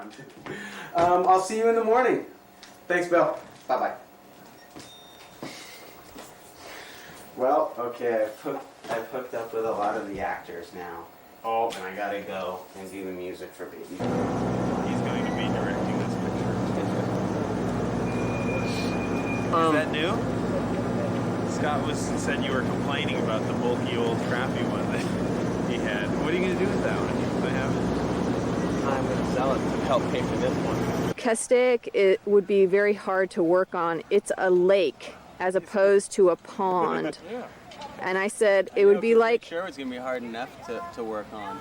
around. I'll see you in the morning. Thanks, Bill. Bye-bye. Well, okay, I've hooked up with a lot of the actors now. Oh, and I gotta go and do the music for Baby. He's going to be directing this picture. Is that new? Scott said you were complaining about the bulky old crappy one that he had. What are you going to do with that one? I have it. I'm going to sell it to help pay for this one. Castaic, it would be very hard to work on. It's a lake as opposed to a pond. Yeah. And I said it would be like... Sure, it's going to be hard enough to work on.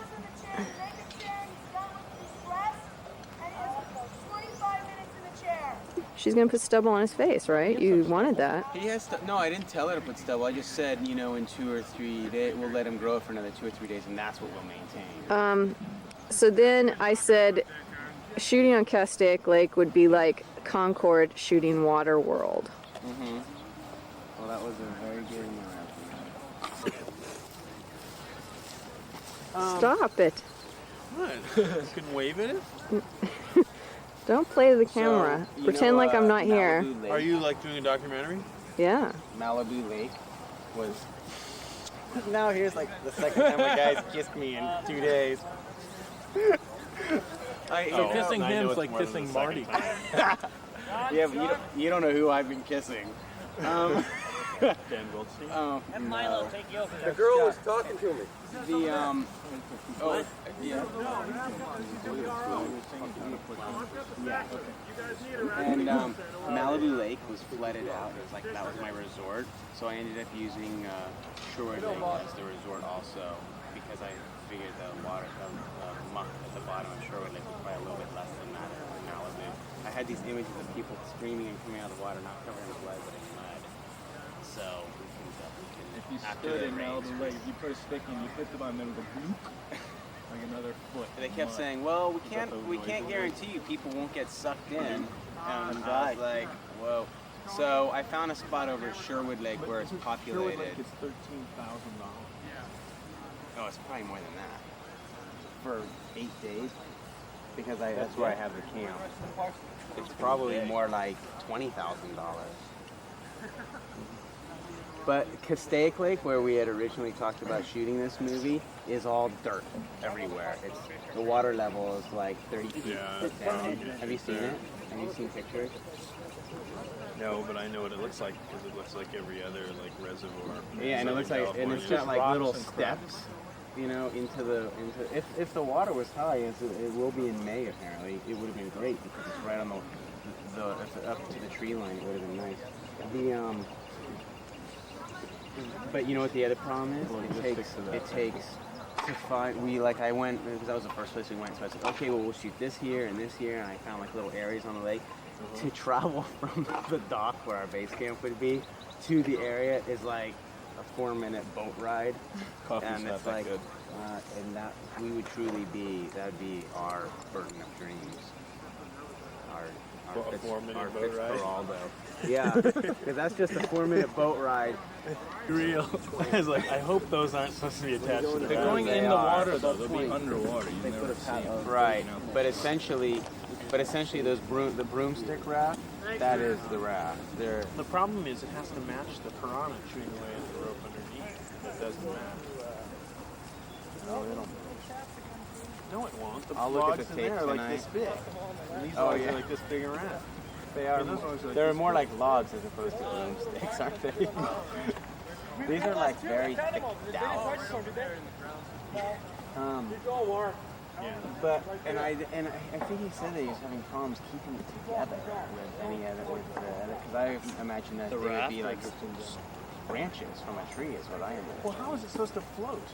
She's going to put stubble on his face, right? You wanted that. He has to, no, I didn't tell her to put stubble. I just said, you know, in 2 or 3 days, we'll let him grow for another 2 or 3 days, and that's what we'll maintain. So then I said shooting on Castaic Lake would be like Concord shooting Water World. Mm-hmm. Well, that was a very good interruption. Stop it. What? You couldn't wave at it? Don't play to the camera. So, pretend like I'm not here. Are you like doing a documentary? Yeah. Malibu Lake was... Now here's like the second time a guy's kissed me in 2 days. Kissing him's like kissing Marty. Yeah, but you don't know who I've been kissing. Dan Goldstein. And Milo, take you over there. The girl was talking to me. And Malibu Lake was flooded out. It was like that was my resort, so I ended up using Shorewood Lake as the resort also because I figured the water, the muck at the bottom of Shorewood Lake was probably a little bit less than that in Malibu. I had these images of people screaming and coming out of the water, not covered in blood but in mud. So we can if you stood in Malibu Lake, if you put a stick in, you hit them on them, go bloop, like another foot. They kept saying, "Well, we can't guarantee you people won't get sucked in." And I was like, "Whoa!" So I found a spot over at Sherwood Lake where it's populated. Sherwood Lake is $13,000. Oh, it's probably more than that for 8 days because that's where I have the camp. It's probably more like $20,000. But Castaic Lake, where we had originally talked about shooting this movie, is all dirt everywhere. The water level is like 30 feet down. Have you seen it? Have you seen pictures? No, but I know what it looks like because it looks like every other like reservoir. Yeah, and it looks like, and it's got like little steps, you know, into. If the water was high, it will be in May apparently. It would have been great because it's right on the up to the tree line. It would have been nice. But you know what the other problem is? It takes to find. I went because that was the first place we went. So I said, okay, well we'll shoot this here and this here, and I found like little areas on the lake. To travel from the dock where our base camp would be to the area is like a 4-minute boat ride. Coffee's not that good. And that we would truly be. That would be our burden of dreams. A 4-minute boat ride. Yeah, because that's just a 4-minute boat ride. Real. I was like, I hope those aren't supposed to be attached to the They're going in the water, though. They'll be underwater. You never see them. Right, but essentially, the broomstick raft, that is the raft. The problem is it has to match the piranha chewing away at the rope underneath. It doesn't match. No, they don't. No, it won't. The I'll look at logs the in tape there are like tonight. this big. And these logs are like this big around. They are. those ones are like They're this more big. like logs as opposed to broomsticks, aren't they? These are like very thick dowels. But I think he said that he was having problems keeping it together with any other because I imagine that they would be like branches from a tree is what I imagine. Well, how is it supposed to float?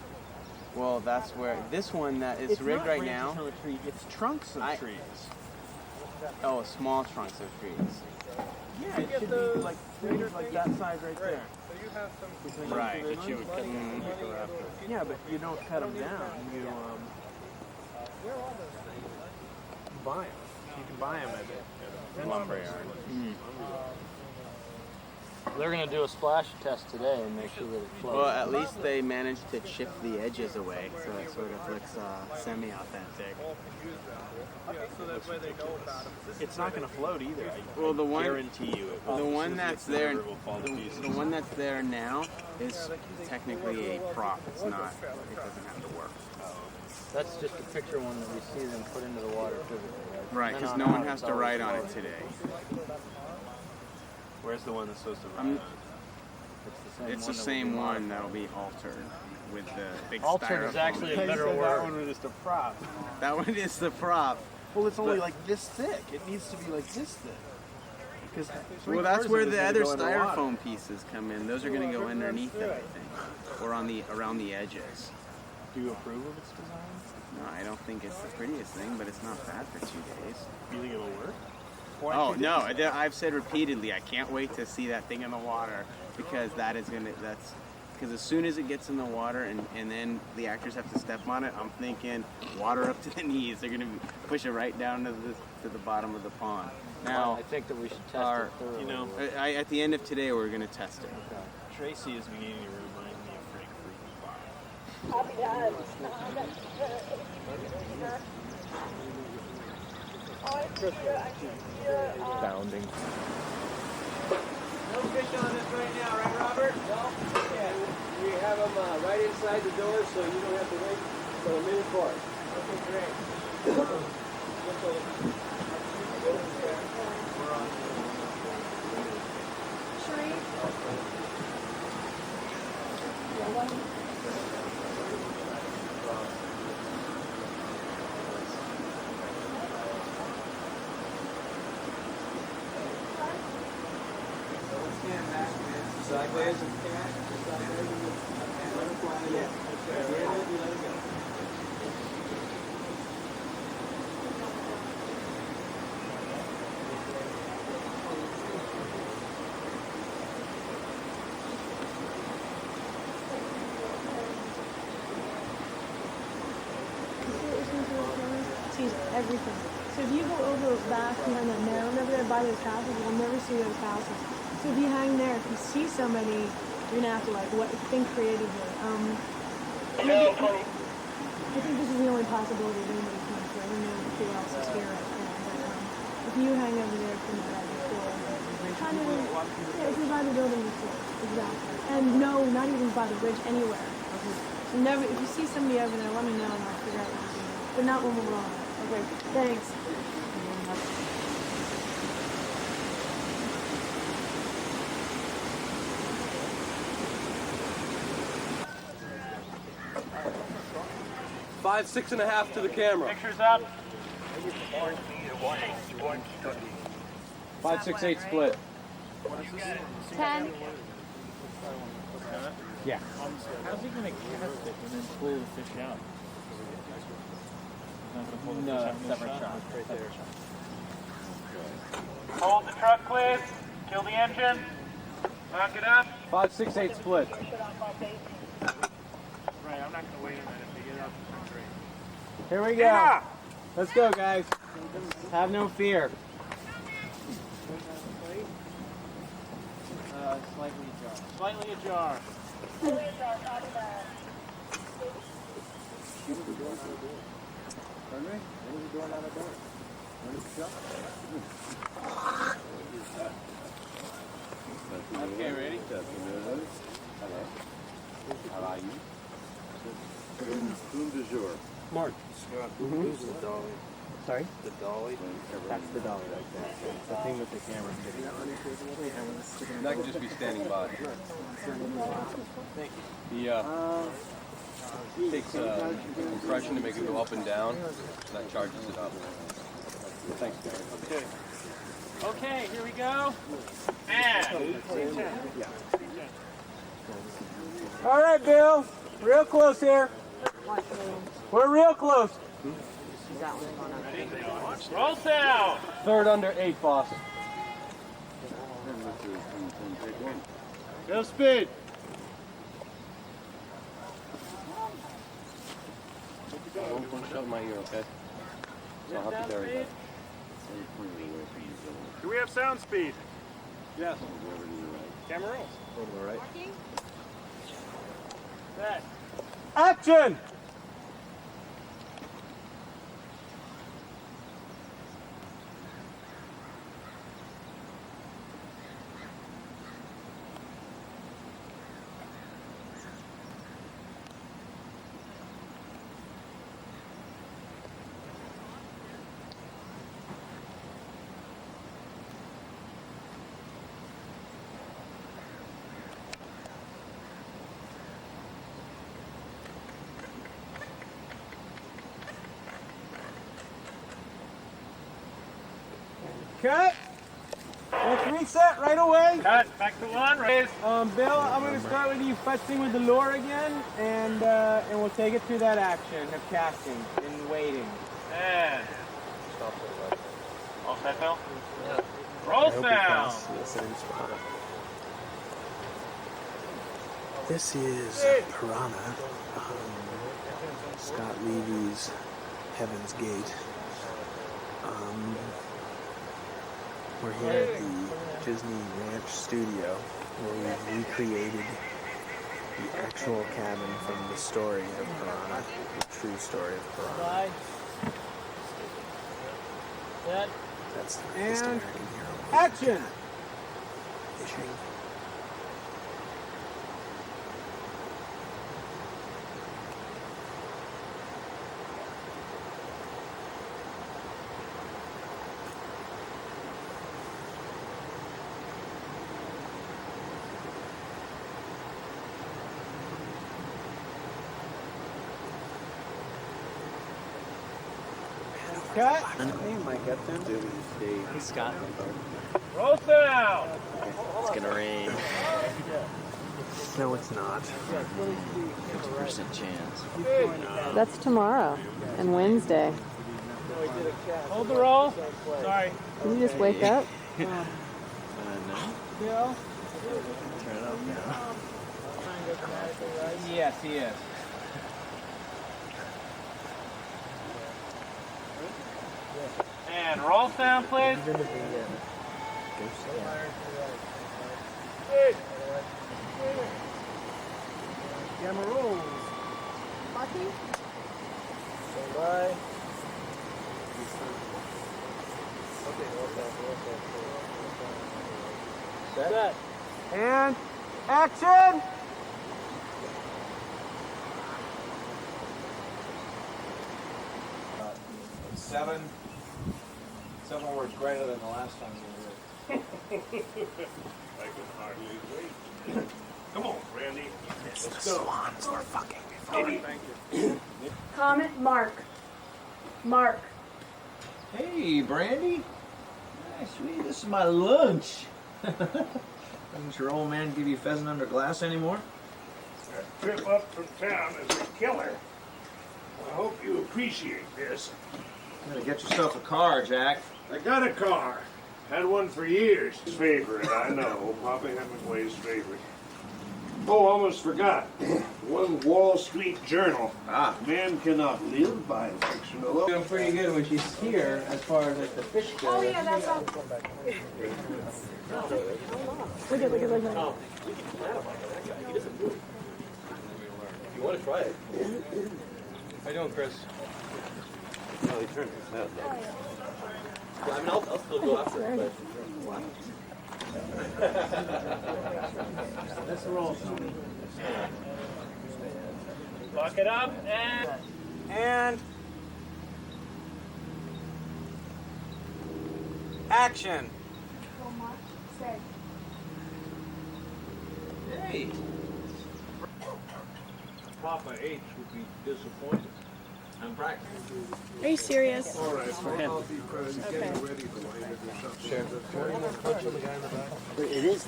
Well, that's where this one that is rigged right now. From a tree. It's trunks of trees. Oh, small trunks of trees. Yeah, it should be like trees like that size right there. Right, but you would cut them like a raft. Yeah, but you don't cut them down. You buy them. You can buy them at a lumber yard. They're going to do a splash test today and make sure that it floats. Well, at least they managed to chip the edges away, so it sort of looks semi-authentic. It's not going to float either. Well, the one, guarantee you it the won't. one that's there, It will fall to pieces. the one that's there now is technically a prop. It's not. It doesn't have to work. That's just a picture one that we see them put into the water physically. Right, because no one has to write on it today. Where's the one that's supposed to run? It's the same one that'll be altered with the big Altered styrofoam. is actually a better That word. one was just a prop. That one is the prop. Well, it's only like this thick. It needs to be like this thick. Because Well, that's where the other styrofoam pieces come in. Those are going to go underneath it, I think, or on the around the edges. Do you approve of its design? No, I don't think it's the prettiest thing, but it's not bad for 2 days. Do you think it'll work? Oh no! I've said repeatedly, I can't wait to see that thing in the water because because as soon as it gets in the water and then the actors have to step on it, I'm thinking water up to the knees. They're gonna push it right down to the bottom of the pond. Now, I think that we should test it thoroughly. You know, at the end of today, we're gonna test it. Tracy is beginning to remind me of Frank Bounding. No fish on this right now, right, Robert? No. Yeah. We have them right inside the door, so you don't have to wait till a minute for it. Okay, great. Sideways and cat, sideways and let it fly. Yeah. You let it go. Sees everything. So if you go over back behind that mound over there by those houses, you'll never see those houses. So if you hang there, if you see somebody, you're gonna have to think creatively. I think this is the only possibility of anybody coming through. I don't know who else is here right now, but if you hang over there from the right before, kind of, yeah, if you're by the building before, exactly. And no, not even by the bridge, anywhere. So never, if you see somebody over there, let me know and I'll figure out what to do. But not when we're on. Okay, thanks. 5, 6.5 to the camera. Pictures up. 5, 6, 8 split. 10. Yeah. How's he gonna cast it and then pull the fish out? He's not gonna pull the fish out in this separate shot. Right there. Hold the truck, please. Kill the engine. Lock it up. 5, 6, 8 split. Right, I'm not gonna wait a minute to get up. Here we go. Let's go, guys. Have no fear. Slightly ajar. Okay, ready? How are you? Whom du jour? Mark. Who's the dolly? Sorry? The dolly? That's the dolly right there. The thing with the camera sticking out. That can just be standing by. Thank you. He takes compression to make it go up and down. That charges it up. Thanks, guys. Okay. Okay, here we go. And. All right, Bill. Real close here. We're real close. Roll sound. Third under 8, boss. Go speed. Don't shut my ear, okay? So I'll have to bury that. Do we have sound speed? Yes. Camera rolls. All right. Set. Action! Cut. Let's reset right away. Cut. Back to one. Raise. Bill, I'm going to start with you futzing with the lure again, and we'll take it through that action of casting and waiting. And. All set, Bill? Yeah. Roll sound. This is Piranha, Scott Levy's Heaven's Gate. We're here at the Disney Ranch studio where we've recreated the actual cabin from the story of Piranha, the true story of Piranha. That's the greatest American hero. Action! Fishing. Cut. Scott. Roll sound. It's gonna rain. No, it's not. 50% chance. That's tomorrow and Wednesday. Hold the roll. Sorry. Did you just wake up? No. Bill? Turn it up now. Yes, he is. And roll sound, please. Camera rolls. Lucky? Stand by. Set. And action! Seven words greater than the last time you were here. I can hardly wait. Come on, Randy. The swans were fucking before. Comment Mark. Mark. Hey, Brandy. Nice, sweetie. This is my lunch. Doesn't your old man give you pheasant under glass anymore? That trip up from town is a killer. I hope you appreciate this. You gotta get yourself a car, Jack. I got a car. Had one for years. Favorite, I know. Papa Hemingway's favorite. Oh, almost forgot. One Wall Street Journal. Ah. Man cannot live by fictional. Doing pretty good when she's here, as far as like the fish go. Oh yeah, that's all. Look at. You want to try it? How you doing, Chris? Oh, he turned his head. Yeah, I mean, I'll still go after it, but... Let's roll. Lock it up And action. Hey! Papa H would be disappointed. I'm practicing. Are you serious? All right, for him. Okay. It is.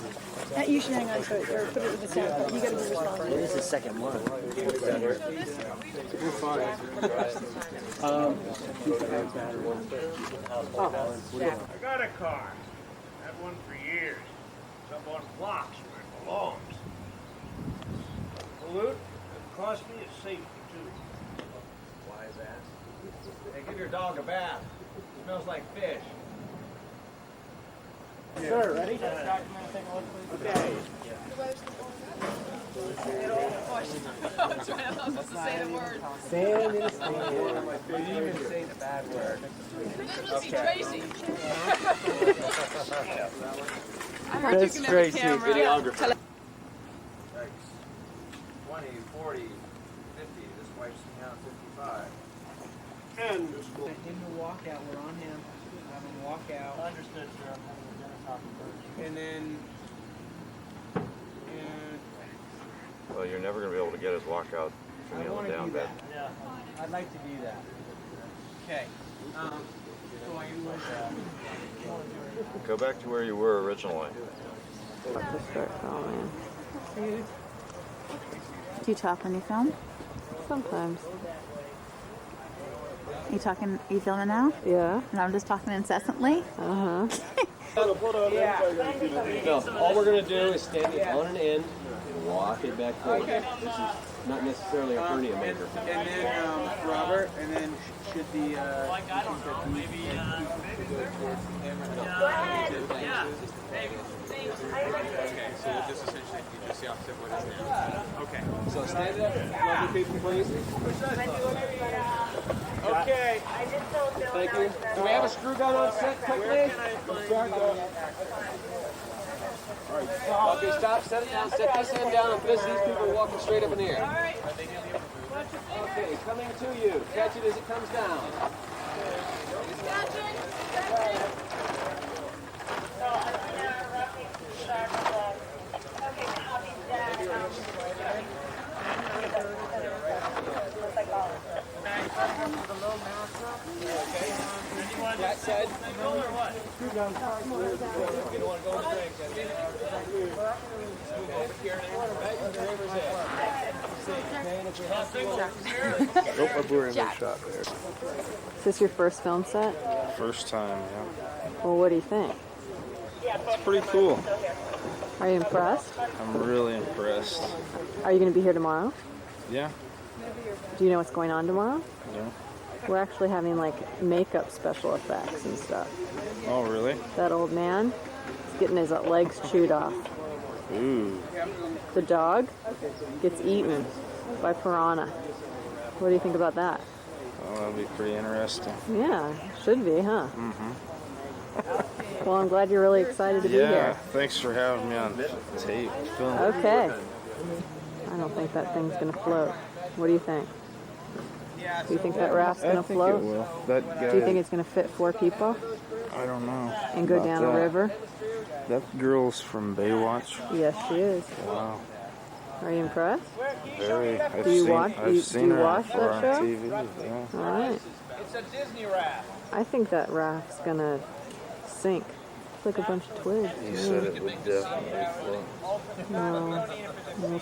You should hang on to it or put it with the sound. You gotta be responsible. It is the second one. You're fine. I got a car. Had one for years. It's up on blocks where it belongs. Pollute? It cost me a safety too. Wise ass. Hey, give your dog a bath. It smells like fish. Sir, ready? Okay. Sand in a stand. You didn't even say the bad word. Tracy. I heard That's you can Tracy. have a camera. Videographer. 20, 40, 50. This wipes me out 55. And in the walkout, we're on him. Have him walk out. Understood, sir. I'm having a dinner talking first. And then. Well, you're never going to be able to get his walkout from the other down bed. Yeah. I'd like to do that. Okay. Go back to where you were originally. Do you talk when you film? Sometimes. You talking? You filming now? Yeah. And I'm just talking incessantly. Uh huh. No, all we're going to do is stand it on an end and walk it back forward. This is not necessarily a hernia maker. And then Robert, and then should the Okay, so we'll just essentially do just the opposite of what it is now. Okay. So stand it up, lovely people, please. Okay. Thank you. Do we have a screw gun on set quickly? Okay, stop, set it down, set this end down, and these people are walking straight up in the air. Okay, coming to you. Catch it as it comes down. That side. You don't want to go in the drink. Nope, I blew in that shot there. Is this your first film set? First time, yeah. Well, what do you think? It's pretty cool. Are you impressed? I'm really impressed. Are you going to be here tomorrow? Yeah? Do you know what's going on tomorrow? Yeah. We're actually having like makeup special effects and stuff. Oh, really? That old man is getting his legs chewed off. Ooh. The dog gets eaten by piranha. What do you think about that? Oh, that'll be pretty interesting. Yeah, should be, huh? Mm-hmm. Well, I'm glad you're really excited to be here. Thanks for having me on tape. Film. Okay. I don't think that thing's going to float. What do you think? Do you think that raft's going to float? I think it will. That guy, Do you think it's going to fit 4 people I don't know. and go about down that. a river? That girl's from Baywatch. Yes, she is. Wow. Are you impressed? Very. I've Do you seen, watch- I've do you- seen do you her watch before that on show? TV. Yeah. All right. It's a Disney raft. I think that raft's going to sink. It's like a bunch of twigs. He said it would definitely float. No.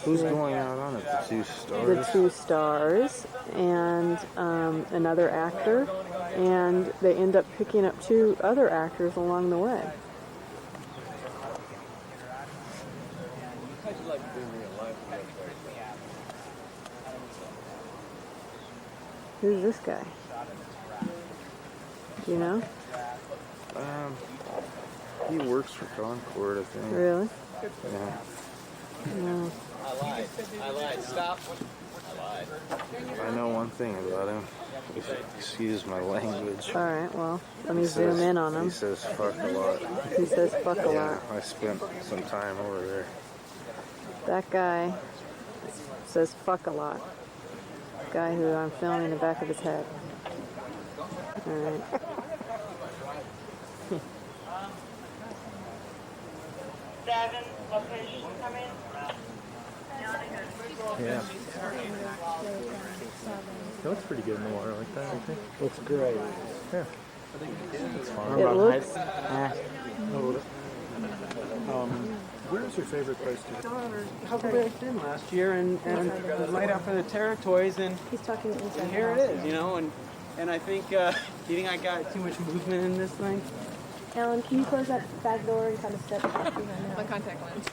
Who's going out on it? The 2 stars? The 2 stars and another actor, and they end up picking up 2 other actors along the way. Who's this guy? Do you know? He works for Concord, I think. Really? Yeah. No. I lied. Stop. I lied. I know one thing about him. Excuse my language. All right, well, let me He zoom says- in on He him. says fuck a lot. He says fuck a Yeah, lot. I spent some time over there. That guy says fuck a lot. Guy who I'm filming the back of his head. All right. Yeah. It looks pretty good in the water like that, I think. Looks great. Yeah. It's fun. It looks. Where's your favorite place to go? Huckleberry Finn last year, and right after the Territories, and He's talking inside. and here it is, you know, and I think, do you think I got too much movement in this thing? Alan, can you close that back door and kind of step back behind My him? contact lens.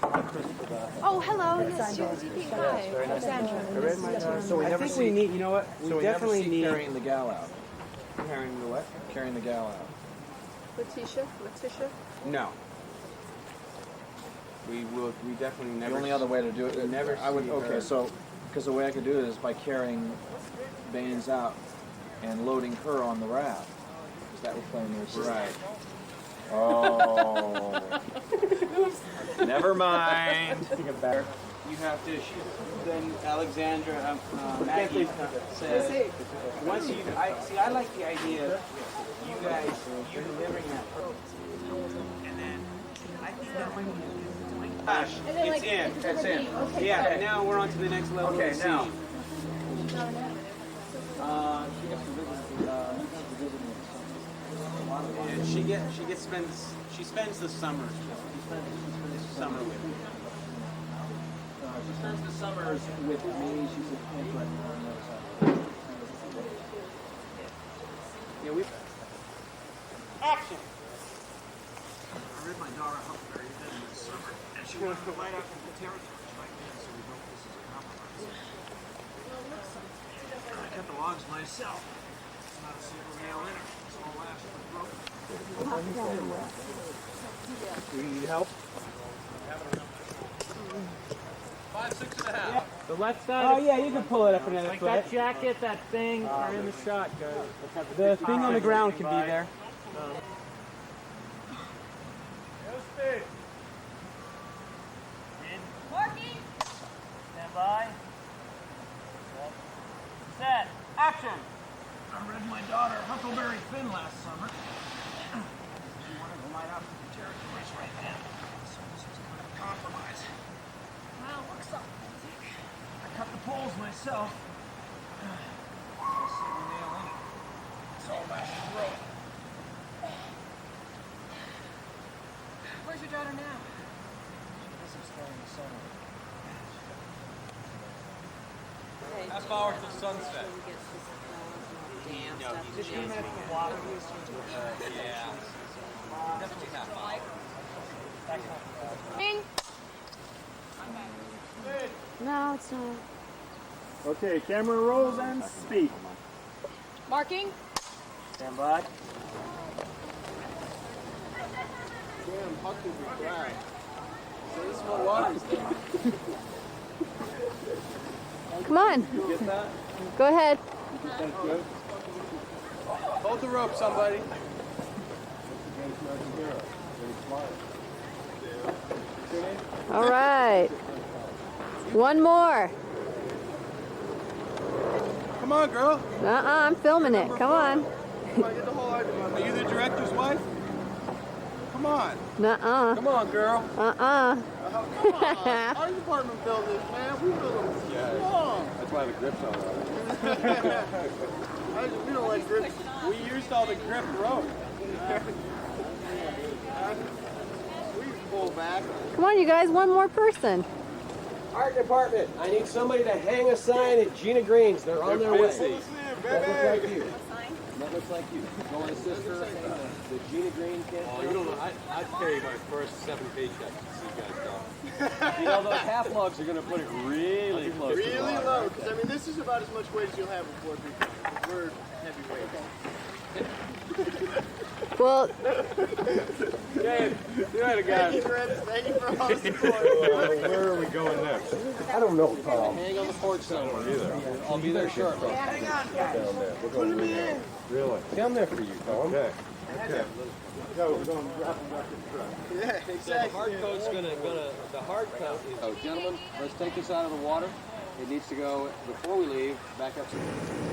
Oh, hello. Yes, JCP. Hi, Alexandra. So I think we need, you know what? We definitely never see need carrying the gal out. carrying the what? Carrying the gal out. Letitia? No. We definitely never. The only other way to do it, never I would. see Okay, her. so because the way I could do it is by carrying Baines out and loading her on the raft, because that would play me Right. Oh. Never mind. You have to. Then Alexandra, Maggie said, once you. I like the idea of you guys, you delivering that. And then I think that might be. Gosh, And then, it's like, in. it's in. Okay, Yeah, good. and now we're on to the next level. Okay, of the now. scene. And she spends the summer. She spends the summer with me. She spends the summers with me. She's a camp right now on the other side. Yeah, we. Action. I read my daughter Huckleberry in the summer, and she wanted to light up the territories right then, so we built this as a compromise. I cut the logs myself. It's not a single nail in her. It's all last broken. Do you need help? 5, 6 and a half. The left side. Oh yeah, you can pull it up another Like foot. that jacket, that thing, are in the shot, guys. The thing on the ground can be there. Marking. Stand by. Set. Action. I read my daughter Huckleberry Finn last summer. She wanted to light up the territories right then, so this was kind of a compromise. Well, looks like I cut the poles myself. I'll see the nail in it. It's all back to road. Where's your daughter now? This is starting the summer. Half hour till sunset. Just a minute for water. Yeah. Definitely half hour. Bing. No, it's not. Okay, camera rolls and speed. Marking. Stand by. Damn, Huck will be dry. So this is what water's Come on. You get that? Go ahead. That's good. Hold the rope, somebody. All right. One more. Come on, girl. I'm filming it. Come on. Come on, get the whole argument. Are you the director's wife? Come on. Nuh-uh. Come on, girl. Uh-uh. Come on. Our department built this, man. We built them. Yeah. Come on. That's why the grip's on it. We don't like grips. We used all the grip rope. We pull back. Come on, you guys. One more person. Art department, I need somebody to hang a sign at Gina Green's. They're on their way. That looks like you. That looks like you. Go and assist her hang the Gina Green kid. Oh, you don't know. I'd pay my first 7 paychecks to see you guys go. You know, those half logs are going to put it really close to the Really water. low, because I mean, this is about as much weight as you'll have with 4 people. We're heavyweight. Well, Dave, you had a guy. Thank you for all the support. Where are we going next? I don't know, Tom. Hang on the porch somewhere. Either. I'll be there shortly. Hang on, guys. Down there. We're Put going him way in. down. Really? Down there for you, Tom. Okay. Okay. No, we're going to drop him back in the truck. Yeah, exactly. The hard coat's the hard coat is. Oh, gentlemen, let's take this out of the water. It needs to go before we leave. Back up.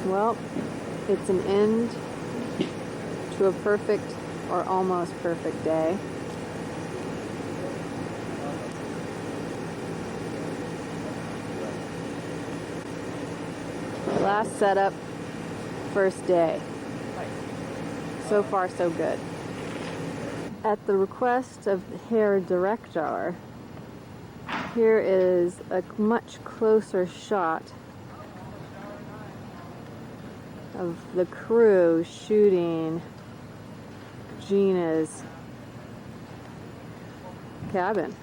well, it's an end to a perfect or almost perfect day. Last setup, first day. So far, so good. At the request of the hair director, here is a much closer shot of the crew shooting Gina's cabin.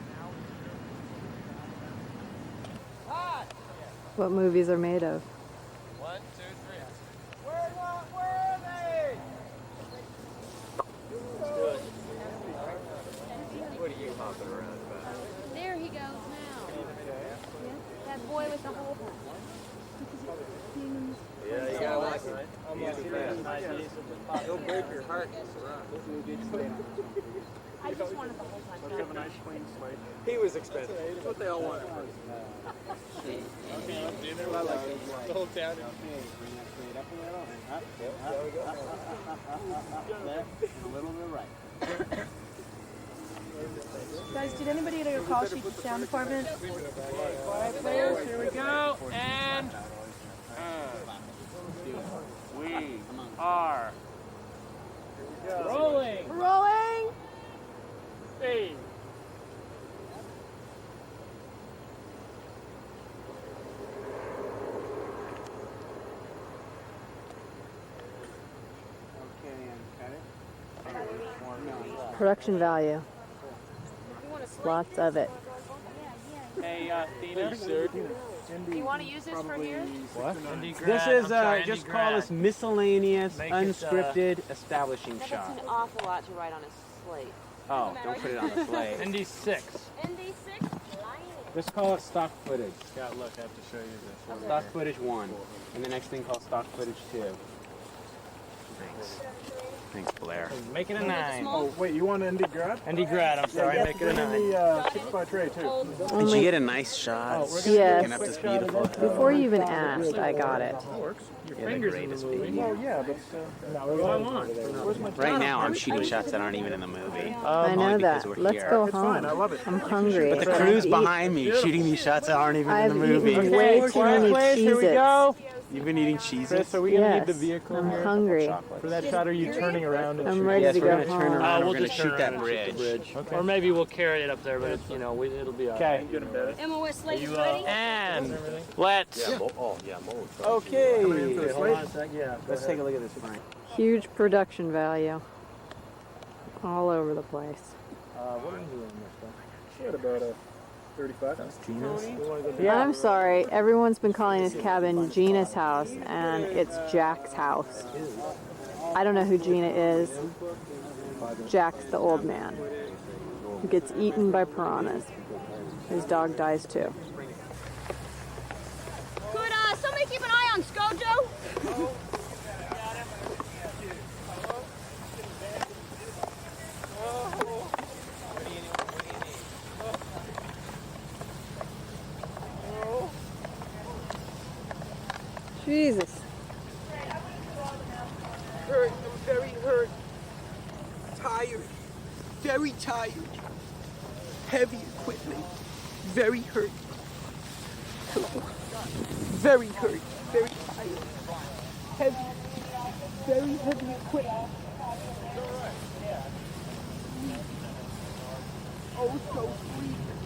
What movies are made of. 1, 2, 3. Where are they? What are you hopping around about? Alright. I just wanted the whole time. Let's have a nice clean slate. He was expensive. That's what they all want. Okay, dinner. I like it. The whole town. A little to the right. Guys, did anybody get a call sheet to the sound department? Quiet, players. Here we go. And we are rolling. Rolling! Hey. Production value. Lots of it. Hey, Tina. Do you want to use this for here? What? This This is just call this miscellaneous, unscripted establishing That's shot. an awful lot to write on a slate. Oh, don't put it on the slate. ND6. ND6? Just call it stock footage. Scott, look, I have to show you this. Stock footage 1. And the next thing called stock footage 2. Thanks. Thanks, Blair. Make it a 9. Oh, wait, you want ND grad? ND grad, I'm sorry. Make it a 9. The 6 by tray, too. Did you get a nice shot? Yes. Picking up this beautiful Before you even asked, I got it. You're the greatest baby. Well, yeah, but Right now, I'm shooting shots that aren't even in the movie. I know Only because that. we're Let's here. go it's fine. I home. love it. I'm hungry. But the I have crew's to eat. behind me shooting these shots that aren't even I've in the movie. eaten way too many Cheez-Its. You've been eating cheeses? Chris, are we going to Yes, need the vehicle I'm here? hungry. For that shot, are you turning around? And I'm shooting? ready Yes, to we're go going to turn home. around. we'll We're going to just shoot turn that around bridge. and shoot the bridge. Or maybe we'll carry it up there, but it's, it'll be all right. Okay. Emma, what slate is ready? And let's. Okay. Hold on a sec. Yeah. Let's take a look at this frame. Huge production value. All over the place. What are we doing this she had about a 35. I'm sorry, everyone's been calling this cabin Gina's house, and it's Jack's house. I don't know who Gina is. Jack's the old man who gets eaten by piranhas. His dog dies too. Could somebody keep an eye on Skojo? Jesus. Hurt, I'm very hurt. Tired, very tired. Heavy equipment, very hurt. Very hurt, very tired. Heavy, very heavy equipment. Oh, so sweet.